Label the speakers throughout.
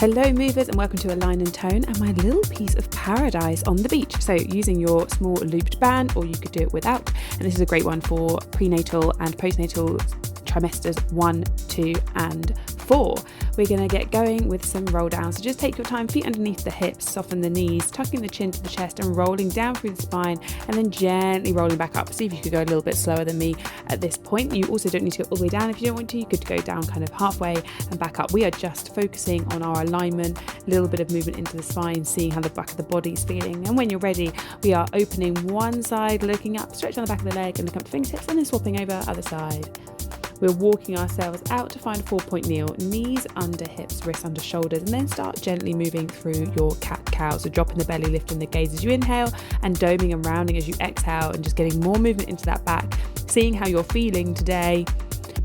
Speaker 1: Hello movers, and welcome to Align and Tone and my little piece of paradise on the beach. So using your small looped band, or you could do it without, and this is a great one for prenatal and postnatal trimesters 1, 2 and 4. We're going to get going with some roll downs. So just take your time, feet underneath the hips, soften the knees, tucking the chin to the chest and rolling down through the spine, and then gently rolling back up. See if you could go a little bit slower than me at this point. You also don't need to go all the way down. If you don't want to, you could go down kind of halfway and back up. We are just focusing on our alignment, a little bit of movement into the spine, seeing how the back of the body is feeling. And when you're ready, we are opening one side, looking up, stretch on the back of the leg and look up to fingertips, and then swapping over other side. We're walking ourselves out to find a 4-point kneel, knees under hips, wrists under shoulders, and then start gently moving through your cat-cow. So dropping the belly, lifting the gaze as you inhale, and doming and rounding as you exhale, and just getting more movement into that back, seeing how you're feeling today,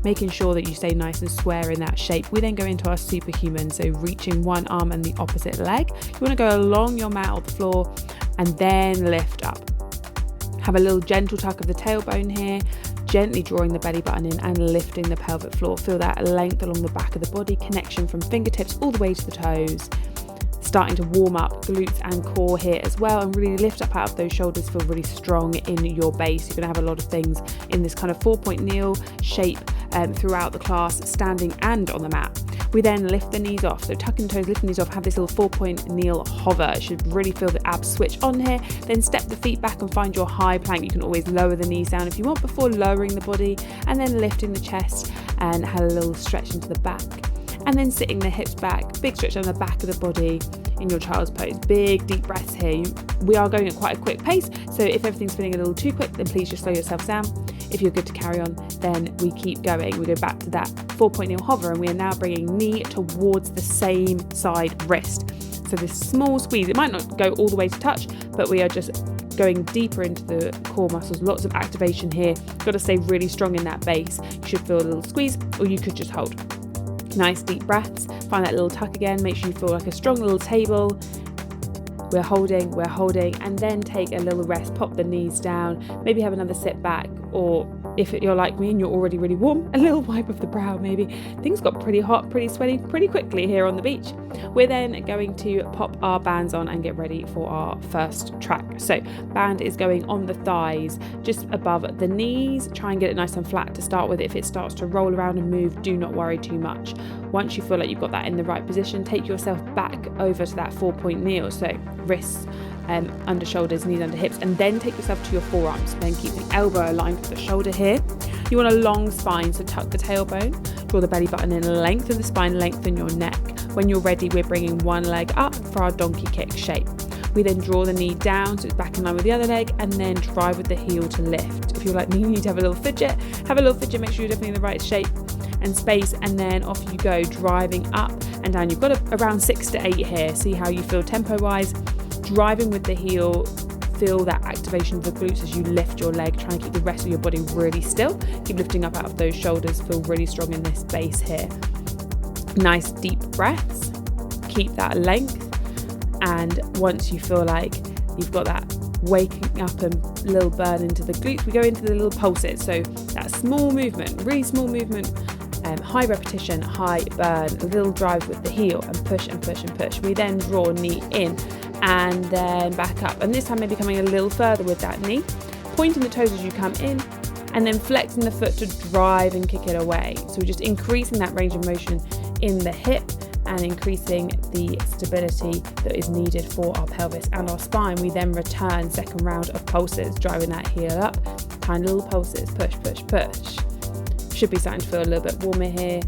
Speaker 1: making sure that you stay nice and square in that shape. We then go into our superhuman, so reaching one arm and the opposite leg. You want to go along your mat or the floor, and then lift up. Have a little gentle tuck of the tailbone here, gently drawing the belly button in and lifting the pelvic floor. Feel that length along the back of the body, connection from fingertips all the way to the toes. Starting to warm up glutes and core here as well, and really lift up out of those shoulders. Feel really strong in your base. You're going to have a lot of things in this kind of 4-point kneel shape throughout the class, standing and on the mat. We then lift the knees off, so tucking the toes, lifting the knees off, have this little 4-point kneel hover. You should really feel the abs switch on here. Then step the feet back and find your high plank. You can always lower the knees down if you want before lowering the body, and then lifting the chest and have a little stretch into the back. And then sitting the hips back, big stretch on the back of the body in your child's pose. Big deep breaths here. We are going at quite a quick pace, so if everything's feeling a little too quick, then please just slow yourself down. If you're good to carry on, then we keep going. We go back to that 4-point kneel hover, and we are now bringing knee towards the same side wrist. So this small squeeze, it might not go all the way to touch, but we are just going deeper into the core muscles. Lots of activation here. Got to stay really strong in that base. You should feel a little squeeze, or you could just hold. Nice deep breaths. Find that little tuck again. Make sure you feel like a strong little table. We're holding, and then take a little rest. Pop the knees down. Maybe have another sit back, or if you're like me and you're already really warm, a little wipe of the brow maybe. Things got pretty hot, pretty sweaty, pretty quickly here on the beach. We're then going to pop our bands on and get ready for our first track. So band is going on the thighs, just above the knees. Try and get it nice and flat to start with. If it starts to roll around and move, do not worry too much. Once you feel like you've got that in the right position, take yourself back over to that 4-point kneel. So wrists under shoulders, knees under hips, and then take yourself to your forearms. Then keep the elbow aligned with the shoulder here. You want a long spine, so tuck the tailbone, draw the belly button in, lengthen the spine, lengthen your neck. When you're ready, we're bringing one leg up for our donkey kick shape. We then draw the knee down so it's back in line with the other leg, and then drive with the heel to lift. If you're like me, you need to have a little fidget. Make sure you're definitely in the right shape and space, and then off you go, driving up and down. You've got around 6 to 8 here. See how you feel tempo wise. Driving with the heel, feel that activation of the glutes as you lift your leg. Try and keep the rest of your body really still. Keep lifting up out of those shoulders. Feel really strong in this base here. Nice deep breaths. Keep that length. And once you feel like you've got that waking up and little burn into the glutes, we go into the little pulses. So that small movement, really small movement, high repetition, high burn, a little drive with the heel, and push and push and push. We then draw knee in and then back up, and this time maybe coming a little further with that knee, pointing the toes as you come in, and then flexing the foot to drive and kick it away. So we're just increasing that range of motion in the hip and increasing the stability that is needed for our pelvis and our spine. We then return, second round of pulses, driving that heel up, tiny little pulses, push, push, push. Should be starting to feel a little bit warmer here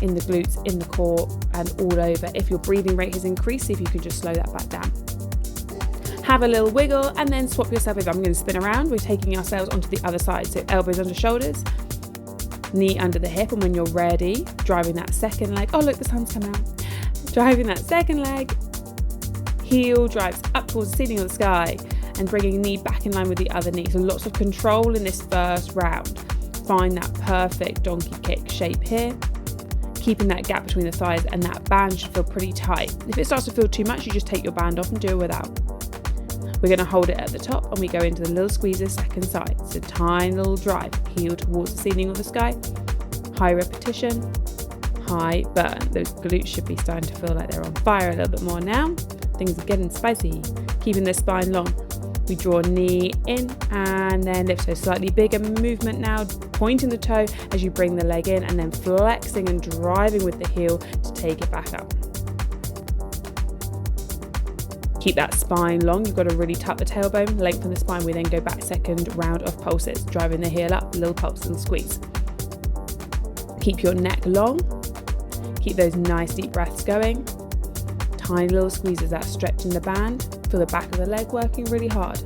Speaker 1: in the glutes, in the core, and all over. If your breathing rate has increased, see if you can just slow that back down. Have a little wiggle and then swap yourself over. I'm going to spin around. We're taking ourselves onto the other side. So elbows under shoulders, knee under the hip, and when you're ready, driving that second leg. Oh look, the sun's come out. Driving that second leg, heel drives up towards the ceiling of the sky, and bringing knee back in line with the other knee. So lots of control in this first round. Find that perfect donkey kick shape here, keeping that gap between the thighs, and that band should feel pretty tight. If it starts to feel too much, you just take your band off and do it without. We're going to hold it at the top, and we go into the little squeezes second side. So tiny little drive, heel towards the ceiling of the sky, high repetition, high burn. Those glutes should be starting to feel like they're on fire a little bit more now. Things are getting spicy. Keeping the spine long. We draw knee in and then lift. So slightly bigger movement now, pointing the toe as you bring the leg in and then flexing and driving with the heel to take it back up. Keep that spine long. You've got to really tuck the tailbone, lengthen the spine. We then go back, second round of pulses, driving the heel up, little pulse, little squeeze. Keep your neck long. Keep those nice deep breaths going. Tiny little squeezes, that stretching the band. Feel the back of the leg working really hard.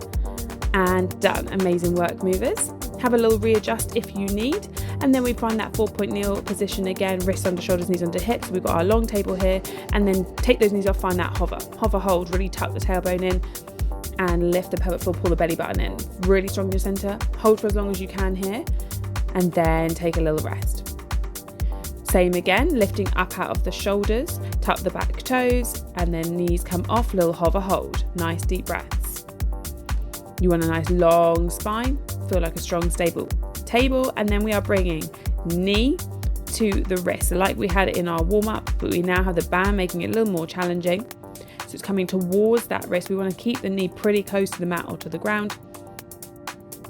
Speaker 1: And done. Amazing work, movers. Have a little readjust if you need. And then we find that 4-point kneel position again, wrists under shoulders, knees under hips. We've got our long table here. And then take those knees off, find that hover. Hover hold, really tuck the tailbone in and lift the pelvic floor, pull the belly button in. Really strong in your center. Hold for as long as you can here. And then take a little rest. Same again, lifting up out of the shoulders, tuck the back toes, and then knees come off, little hover hold. Nice deep breaths. You want a nice long spine, feel like a strong stable table, and then we are bringing knee to the wrist. So like we had it in our warm-up, but we now have the band making it a little more challenging. So it's coming towards that wrist. We want to keep the knee pretty close to the mat or to the ground.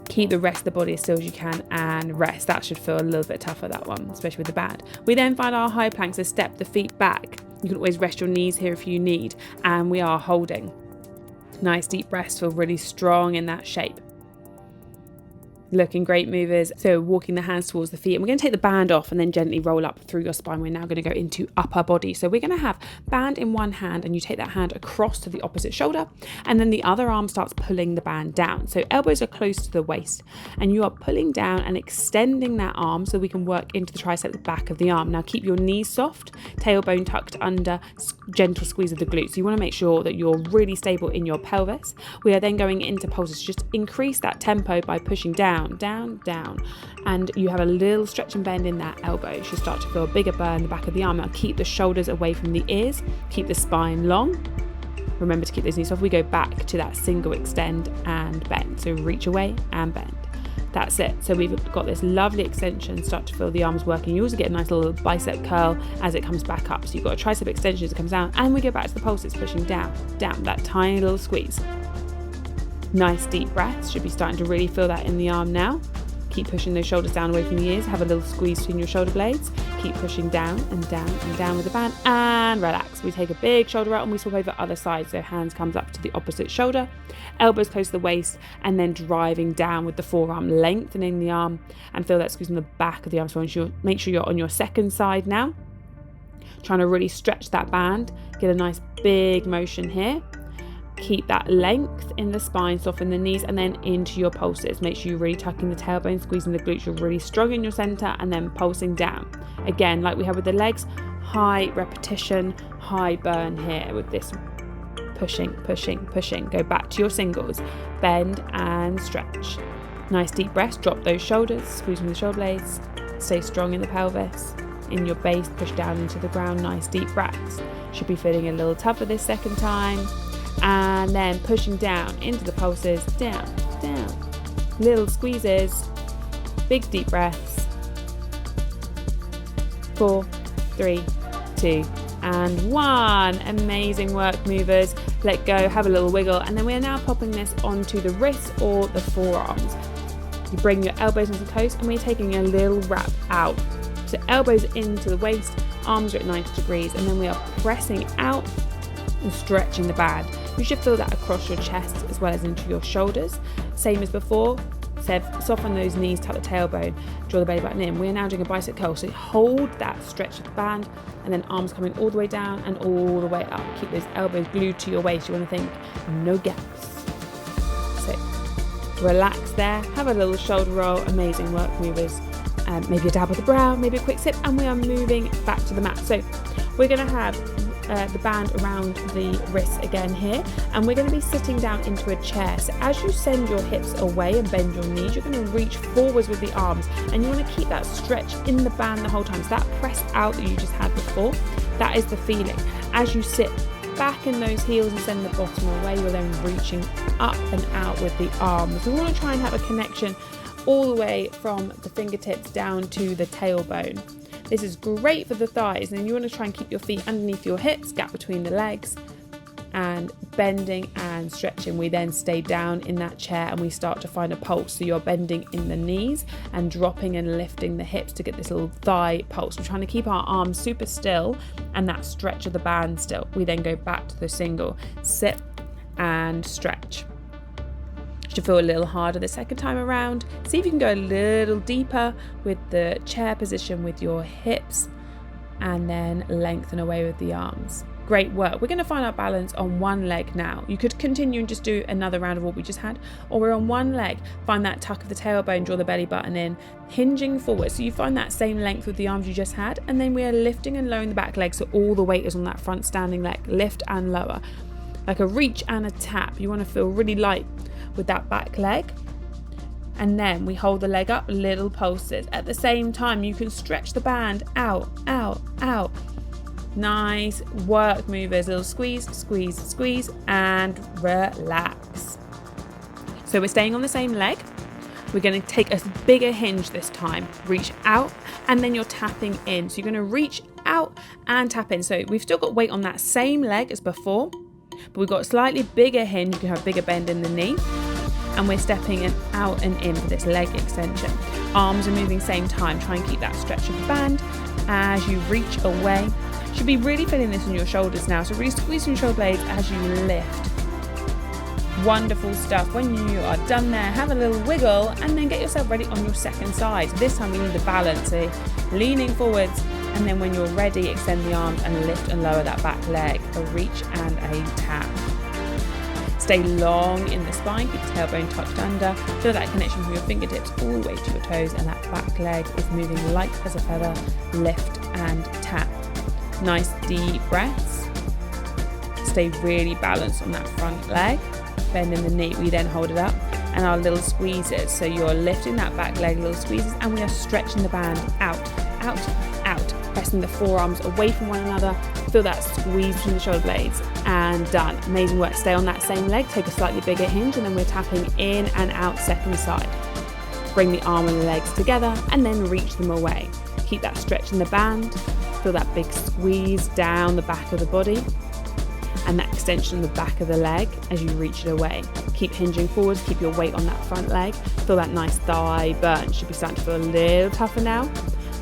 Speaker 1: Keep the rest of the body as still as you can and rest. That should feel a little bit tougher, that one, especially with the band. We then find our high plank, so step the feet back. You can always rest your knees here if you need, and we are holding. Nice deep breaths, feel really strong in that shape. Looking great, movers. So walking the hands towards the feet, and we're going to take the band off and then gently roll up through your spine. We're now going to go into upper body. So we're going to have band in one hand, and you take that hand across to the opposite shoulder, and then the other arm starts pulling the band down. So elbows are close to the waist, and you are pulling down and extending that arm so we can work into the tricep, the back of the arm. Now keep your knees soft, tailbone tucked under, gentle squeeze of the glutes. So you want to make sure that you're really stable in your pelvis. We are then going into pulses. Just increase that tempo by pushing down, down, and you have a little stretch and bend in that elbow. You should start to feel a bigger burn in the back of the arm. Now keep the shoulders away from the ears, keep the spine long. Remember to keep those knees off. We go back to that single extend and bend. So reach away and bend. That's it. So we've got this lovely extension, start to feel the arms working. You also get a nice little bicep curl as it comes back up. So you've got a tricep extension as it comes down, and we go back to the pulses, pushing down, that tiny little squeeze. Nice deep breaths. Should be starting to really feel that in the arm now. Keep pushing those shoulders down away from the ears. Have a little squeeze between your shoulder blades. Keep pushing down and down and down with the band, and relax. We take a big shoulder out and we swap over other side. So hands comes up to the opposite shoulder, elbows close to the waist, and then driving down with the forearm, lengthening the arm, and feel that squeeze in the back of the arm. So make sure you're on your second side now. Trying to really stretch that band. Get a nice big motion here. Keep that length in the spine, soften the knees, and then into your pulses. Make sure you're really tucking the tailbone, squeezing the glutes. You're really strong in your center, and then pulsing down. Again, like we have with the legs, high repetition, high burn here with this pushing. Go back to your singles, bend and stretch. Nice deep breaths, drop those shoulders, squeezing the shoulder blades, stay strong in the pelvis, in your base, push down into the ground. Nice deep breaths. Should be feeling a little tougher this second time. And then pushing down into the pulses, down, little squeezes, big deep breaths. 4, 3, 2, and 1. Amazing work, movers. Let go, have a little wiggle, and then we are now popping this onto the wrists or the forearms. You bring your elbows into the toes, and we're taking a little wrap out. So elbows into the waist, arms are at 90 degrees, and then we are pressing out and stretching the band. You should feel that across your chest as well as into your shoulders. Same as before, soften those knees, tuck the tailbone, draw the belly button in. We are now doing a bicep curl, so hold that stretch of the band, and then arms coming all the way down and all the way up. Keep those elbows glued to your waist. You want to think no gaps. So relax there, have a little shoulder roll. Amazing work, movers. Maybe a dab with the brow, maybe a quick sip, and we are moving back to the mat. So we're going to have the band around the wrists again here, and we're going to be sitting down into a chair. So as you send your hips away and bend your knees, you're going to reach forwards with the arms, and you want to keep that stretch in the band the whole time. So that press out that you just had before, that is the feeling. As you sit back in those heels and send the bottom away, you're then reaching up and out with the arms. We want to try and have a connection all the way from the fingertips down to the tailbone. This is great for the thighs, and you want to try and keep your feet underneath your hips, gap between the legs, and bending and stretching. We then stay down in that chair and we start to find a pulse. So you're bending in the knees and dropping and lifting the hips to get this little thigh pulse. We're trying to keep our arms super still and that stretch of the band still. We then go back to the single, sit and stretch. Should feel a little harder the second time around. See if you can go a little deeper with the chair position with your hips, and then lengthen away with the arms. Great work. We're going to find our balance on one leg now. You could continue and just do another round of what we just had, or we're on one leg. Find that tuck of the tailbone, draw the belly button in, hinging forward. So you find that same length with the arms you just had, and then we are lifting and lowering the back leg so all the weight is on that front standing leg. Lift and lower. Like a reach and a tap. You want to feel really light with that back leg. And then we hold the leg up, little pulses. At the same time, you can stretch the band out, out, out. Nice work, movers. Little squeeze, squeeze, squeeze, and relax. So we're staying on the same leg. We're going to take a bigger hinge this time. Reach out, and then you're tapping in. So you're going to reach out and tap in. So we've still got weight on that same leg as before, but we've got a slightly bigger hinge. You can have a bigger bend in the knee. And we're stepping in, out and in for this leg extension. Arms are moving same time. Try and keep that stretch of the band as you reach away. Should be really feeling this in your shoulders now. So really squeeze your shoulder blades as you lift. Wonderful stuff. When you are done there, have a little wiggle and then get yourself ready on your second side. So this time we need the balance. So leaning forwards, and then when you're ready, extend the arms and lift and lower that back leg. A reach and a tap. Stay long in the spine, keep the tailbone tucked under. Feel that connection from your fingertips all the way to your toes, and that back leg is moving light as a feather. Lift and tap. Nice deep breaths. Stay really balanced on that front leg. Bend in the knee, we then hold it up, and our little squeezes. So you're lifting that back leg, little squeezes, and we are stretching the band out, out, out. Pressing the forearms away from one another. Feel that squeeze between the shoulder blades, and done. Amazing work. Stay on that same leg, take a slightly bigger hinge, and then we're tapping in and out second side. Bring the arm and the legs together and then reach them away. Keep that stretch in the band. Feel that big squeeze down the back of the body and that extension on the back of the leg as you reach it away. Keep hinging forwards, keep your weight on that front leg. Feel that nice thigh burn. Should be starting to feel a little tougher now.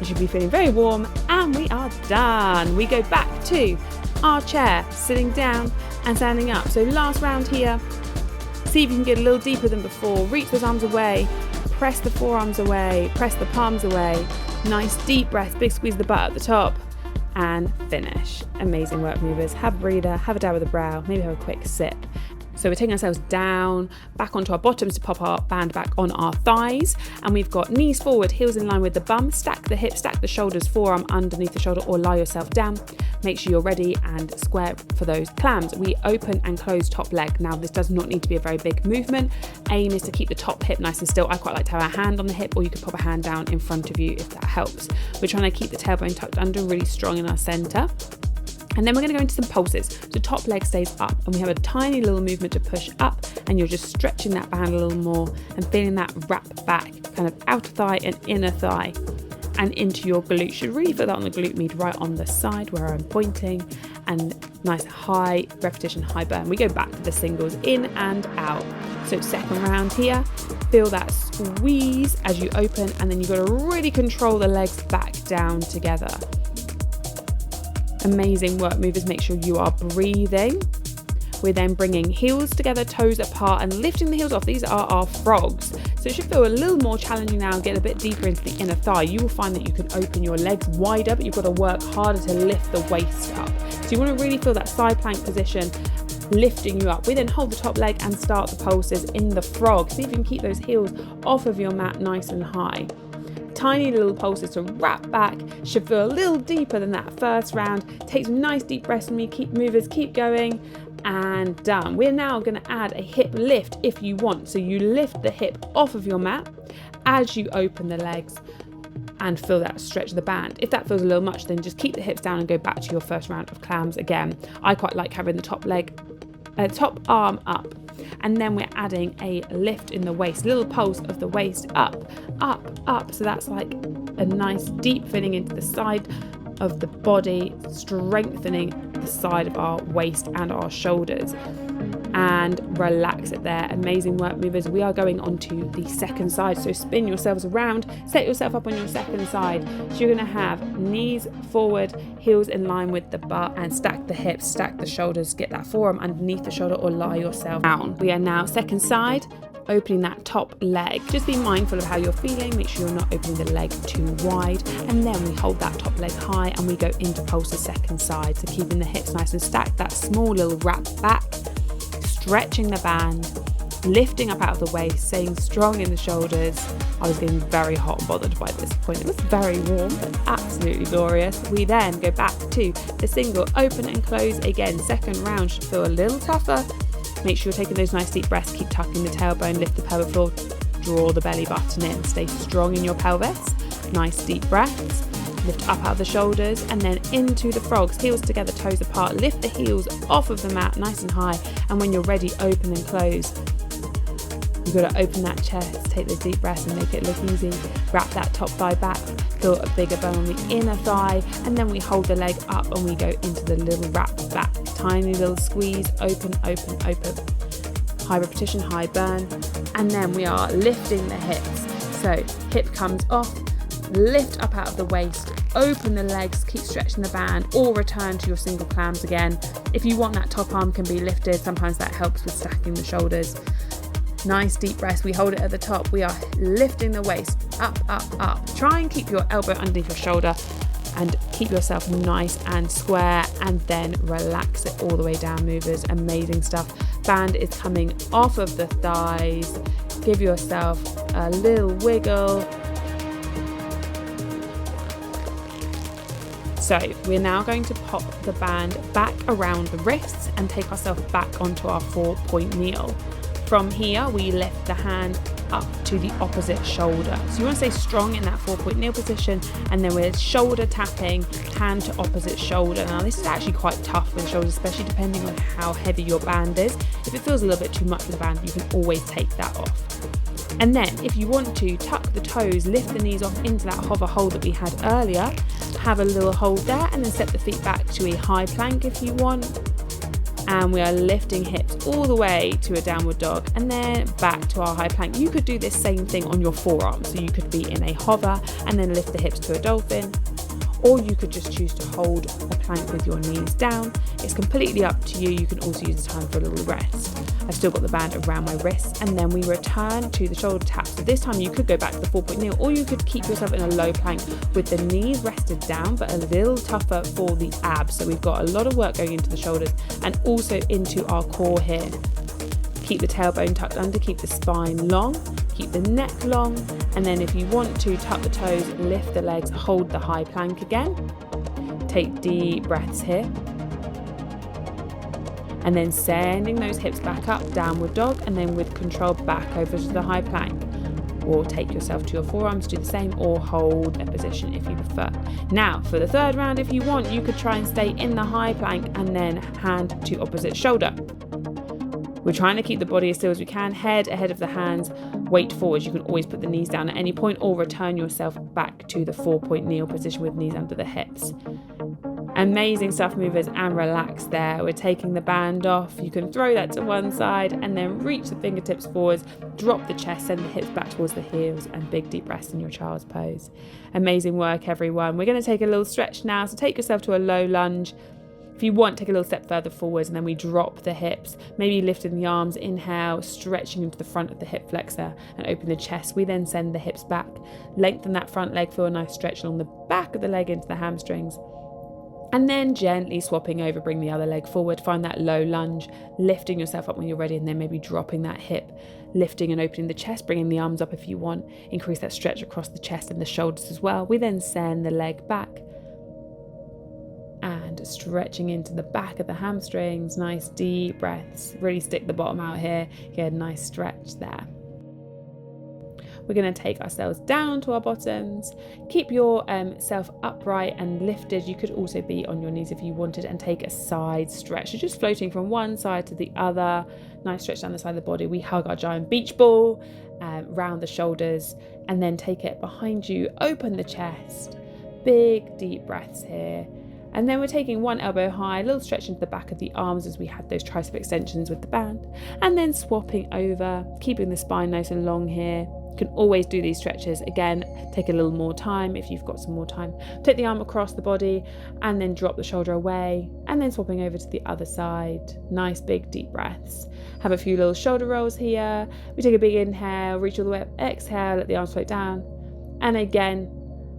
Speaker 1: You should be feeling very warm, and we are done. We go back to our chair, sitting down and standing up. So last round here. See if you can get a little deeper than before. Reach those arms away, press the forearms away, press the palms away. Nice deep breath, big squeeze the butt at the top, and finish. Amazing work, movers. Have a breather, have a dab with the brow, maybe have a quick sip. So we're taking ourselves down, back onto our bottoms to pop our band back on our thighs. And we've got knees forward, heels in line with the bum. Stack the hips, stack the shoulders, forearm underneath the shoulder, or lie yourself down. Make sure you're ready and square for those clams. We open and close top leg. Now this does not need to be a very big movement. Aim is to keep the top hip nice and still. I quite like to have a hand on the hip, or you could pop a hand down in front of you if that helps. We're trying to keep the tailbone tucked under, really strong in our center. And then we're going to go into some pulses. So top leg stays up, and we have a tiny little movement to push up, and you're just stretching that band a little more and feeling that wrap back, kind of outer thigh and inner thigh and into your glute. Should really feel that on the glute med right on the side where I'm pointing, and nice high repetition, high burn. We go back to the singles, in and out. So second round here, feel that squeeze as you open, and then you've got to really control the legs back down together. Amazing work, movers. Make sure you are breathing. We're then bringing heels together, toes apart, and lifting the heels off. These are our frogs. So it should feel a little more challenging now. Get a bit deeper into the inner thigh. You will find that you can open your legs wider, but you've got to work harder to lift the waist up. So you want to really feel that side plank position lifting you up. We then hold the top leg and start the pulses in the frog. See if you can keep those heels off of your mat nice and high. Tiny little pulses to wrap back. Should feel a little deeper than that first round. Take some nice deep breaths from me. Keep movers, keep going, and done. We're now going to add a hip lift if you want. So you lift the hip off of your mat as you open the legs and feel that stretch of the band. If that feels a little much, then just keep the hips down and go back to your first round of clams again. I quite like having the top arm up. And then we're adding a lift in the waist, little pulse of the waist up, up, up. So that's like a nice deep filling into the side of the body, strengthening the side of our waist and our shoulders, and relax it there. Amazing work, movers. We are going on to the second side, so spin yourselves around, set yourself up on your second side. So you're going to have knees forward, heels in line with the butt, and stack the hips, stack the shoulders, get that forearm underneath the shoulder or lie yourself down. We are now second side, opening that top leg. Just be mindful of how you're feeling, make sure you're not opening the leg too wide, and then we hold that top leg high and we go into pulse second side. So keeping the hips nice and stacked, that small little wrap back, stretching the band, lifting up out of the waist, staying strong in the shoulders. I was getting very hot and bothered by this point. It was very warm, but absolutely glorious. We then go back to the single, open and close again. Second round should feel a little tougher. Make sure you're taking those nice deep breaths, keep tucking the tailbone, lift the pelvic floor, draw the belly button in, stay strong in your pelvis. Nice deep breaths, lift up out of the shoulders and then into the frogs, heels together, toes apart. Lift the heels off of the mat nice and high, and when you're ready, open and close. You've got to open that chest, take those deep breaths and make it look easy. Wrap that top thigh back, feel a bigger bone on the inner thigh, and then we hold the leg up and we go into the little wrap back. Tiny little squeeze, open, open, open. High repetition, high burn. And then we are lifting the hips. So hip comes off, lift up out of the waist, open the legs, keep stretching the band, or return to your single clams again. If you want, that top arm can be lifted. Sometimes that helps with stacking the shoulders. Nice deep breaths. We hold it at the top. We are lifting the waist up, up, up. Try and keep your elbow underneath your shoulder and keep yourself nice and square, and then relax it all the way down, movers. Amazing stuff. Band is coming off of the thighs. Give yourself a little wiggle. So we're now going to pop the band back around the wrists and take ourselves back onto our 4-point kneel. From here, we lift the hand up to the opposite shoulder. So you want to stay strong in that 4-point kneel position, and then with shoulder tapping, hand to opposite shoulder. Now this is actually quite tough with the shoulders, especially depending on how heavy your band is. If it feels a little bit too much with the band, you can always take that off. And then if you want to, tuck the toes, lift the knees off into that hover hold that we had earlier. Have a little hold there, and then step the feet back to a high plank if you want. And we are lifting hips all the way to a downward dog and then back to our high plank. You could do this same thing on your forearms. So you could be in a hover and then lift the hips to a dolphin, or you could just choose to hold a plank with your knees down. It's completely up to you. You can also use the time for a little rest. I've still got the band around my wrists, and then we return to the shoulder tap. So this time you could go back to the 4-point kneel, or you could keep yourself in a low plank with the knees rested down, but a little tougher for the abs. So we've got a lot of work going into the shoulders and also into our core here. Keep the tailbone tucked under, keep the spine long, keep the neck long, and then if you want to, tuck the toes, lift the legs, hold the high plank again. Take deep breaths here. And then sending those hips back up, downward dog, and then with control back over to the high plank. Or take yourself to your forearms, do the same, or hold a position if you prefer. Now, for the third round, if you want, you could try and stay in the high plank and then hand to opposite shoulder. We're trying to keep the body as still as we can, head ahead of the hands, weight forwards. You can always put the knees down at any point or return yourself back to the 4-point kneel position with knees under the hips. Amazing stuff, movers, and relax there. We're taking the band off. You can throw that to one side and then reach the fingertips forwards, drop the chest, send the hips back towards the heels, and big deep breaths in your child's pose. Amazing work, everyone. We're going to take a little stretch now. So take yourself to a low lunge. If you want, take a little step further forwards, and then we drop the hips, maybe lifting the arms, inhale, stretching into the front of the hip flexor and open the chest. We then send the hips back, lengthen that front leg, feel a nice stretch along the back of the leg into the hamstrings. And then gently swapping over, bring the other leg forward, find that low lunge, lifting yourself up when you're ready, and then maybe dropping that hip, lifting and opening the chest, bringing the arms up if you want, increase that stretch across the chest and the shoulders as well. We then send the leg back and stretching into the back of the hamstrings, nice deep breaths, really stick the bottom out here, get a nice stretch there. We're going to take ourselves down to our bottoms. Keep yourself upright and lifted. You could also be on your knees if you wanted, and take a side stretch. So just floating from one side to the other. Nice stretch down the side of the body. We hug our giant beach ball round the shoulders. and then take it behind you, open the chest, big deep breaths here. And then we're taking one elbow high, a little stretch into the back of the arms as we had those tricep extensions with the band, and then swapping over, keeping the spine nice and long here. You can always do these stretches. Again, take a little more time if you've got some more time. Take the arm across the body and then drop the shoulder away, and then swapping over to the other side. Nice big deep breaths. Have a few little shoulder rolls here. We take a big inhale, reach all the way up, exhale, let the arms float down. And again,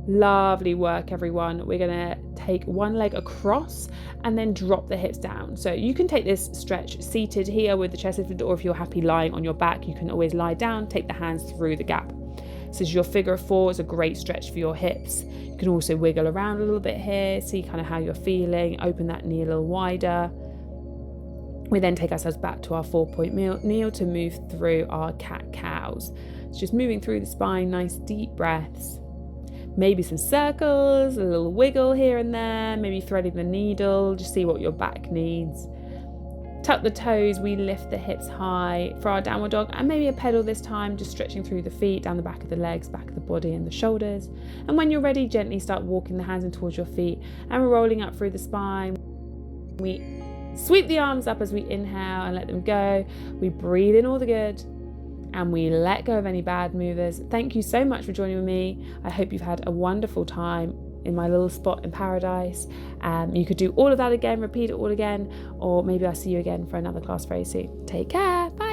Speaker 1: lovely work, everyone. We're gonna take one leg across and then drop the hips down. So you can take this stretch seated here with the chest lifted, or if you're happy lying on your back, you can always lie down, take the hands through the gap. This is your figure 4. It's a great stretch for your hips. You can also wiggle around a little bit here, see kind of how you're feeling, open that knee a little wider. We then take ourselves back to our 4-point kneel to move through our cat-cows. It's just moving through the spine, nice deep breaths. Maybe some circles, a little wiggle here and there, maybe threading the needle, just see what your back needs. Tuck the toes, we lift the hips high for our downward dog, and maybe a pedal this time, just stretching through the feet, down the back of the legs, back of the body and the shoulders. And when you're ready, gently start walking the hands in towards your feet and rolling up through the spine. We sweep the arms up as we inhale and let them go. We breathe in all the good, and we let go of any bad movers. Thank you so much for joining with me. I hope you've had a wonderful time in my little spot in paradise. You could do all of that again, repeat it all again, or maybe I'll see you again for another class very soon. Take care. Bye.